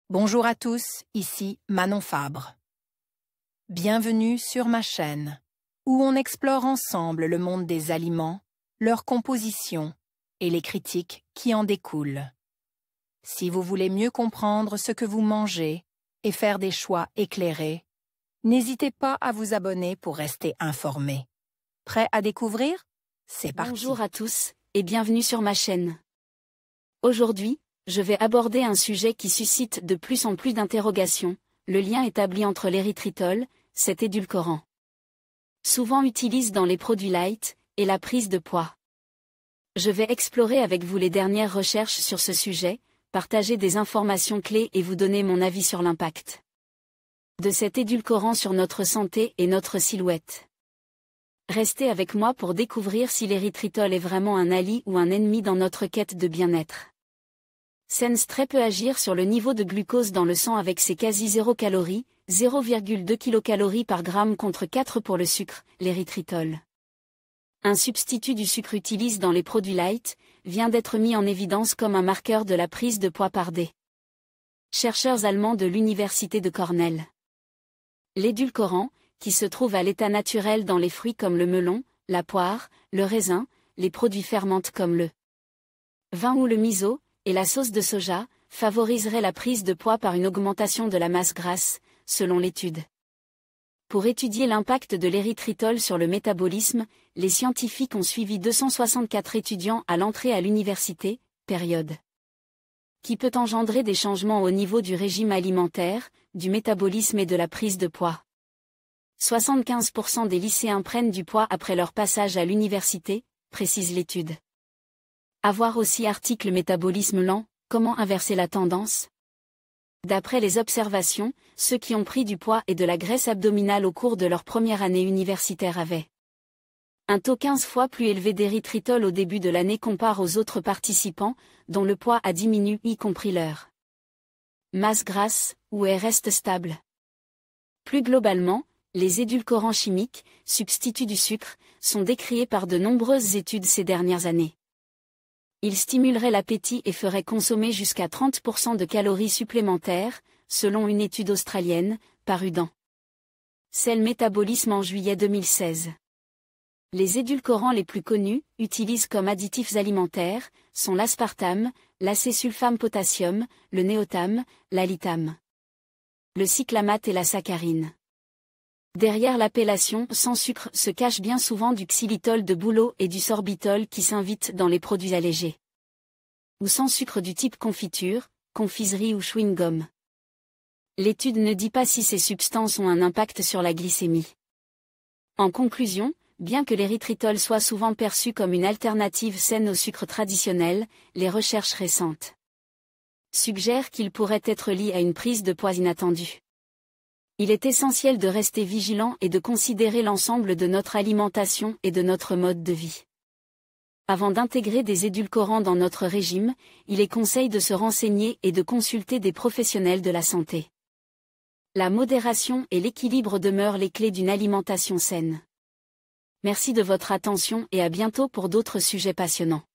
Bonjour à tous, ici Manon Fabre. Bienvenue sur ma chaîne, où on explore ensemble le monde des aliments, leur composition et les critiques qui en découlent. Si vous voulez mieux comprendre ce que vous mangez et faire des choix éclairés, n'hésitez pas à vous abonner pour rester informé. Prêt à découvrir? C'est parti. Bonjour à tous, et bienvenue sur ma chaîne. Aujourd'hui, je vais aborder un sujet qui suscite de plus en plus d'interrogations, le lien établi entre l'érythritol, cet édulcorant souvent utilisé dans les produits light, et la prise de poids. Je vais explorer avec vous les dernières recherches sur ce sujet, partager des informations clés et vous donner mon avis sur l'impact de cet édulcorant sur notre santé et notre silhouette. Restez avec moi pour découvrir si l'érythritol est vraiment un allié ou un ennemi dans notre quête de bien-être. Sens peut agir sur le niveau de glucose dans le sang avec ses quasi 0 calories, 0,2 kcal par gramme contre 4 pour le sucre, l'érythritol. Un substitut du sucre utilisé dans les produits light, vient d'être mis en évidence comme un marqueur de la prise de poids par des chercheurs allemands de l'université de Cornell. L'édulcorant, qui se trouve à l'état naturel dans les fruits comme le melon, la poire, le raisin, les produits fermentés comme le vin ou le miso, et la sauce de soja, favoriserait la prise de poids par une augmentation de la masse grasse, selon l'étude. Pour étudier l'impact de l'érythritol sur le métabolisme, les scientifiques ont suivi 264 étudiants à l'entrée à l'université, période qui peut engendrer des changements au niveau du régime alimentaire, du métabolisme et de la prise de poids. 75% des lycéens prennent du poids après leur passage à l'université, précise l'étude. À voir aussi article métabolisme lent, comment inverser la tendance? D'après les observations, ceux qui ont pris du poids et de la graisse abdominale au cours de leur première année universitaire avaient un taux 15 fois plus élevé d'érythritol au début de l'année comparé aux autres participants, dont le poids a diminué y compris leur masse grasse, ou est reste stable. Plus globalement, les édulcorants chimiques, substituts du sucre, sont décriés par de nombreuses études ces dernières années. Ils stimuleraient l'appétit et feraient consommer jusqu'à 30% de calories supplémentaires, selon une étude australienne, parue dans Cell Métabolisme en juillet 2016. Les édulcorants les plus connus, utilisés comme additifs alimentaires, sont l'aspartame, l'acésulfame potassium, le néotame, l'alitame, le cyclamate et la saccharine. Derrière l'appellation sans sucre se cache bien souvent du xylitol de bouleau et du sorbitol qui s'invitent dans les produits allégés. Ou sans sucre du type confiture, confiserie ou chewing-gum. L'étude ne dit pas si ces substances ont un impact sur la glycémie. En conclusion, bien que l'érythritol soit souvent perçu comme une alternative saine au sucre traditionnel, les recherches récentes suggèrent qu'il pourrait être lié à une prise de poids inattendue. Il est essentiel de rester vigilant et de considérer l'ensemble de notre alimentation et de notre mode de vie. Avant d'intégrer des édulcorants dans notre régime, il est conseil de se renseigner et de consulter des professionnels de la santé. La modération et l'équilibre demeurent les clés d'une alimentation saine. Merci de votre attention et à bientôt pour d'autres sujets passionnants.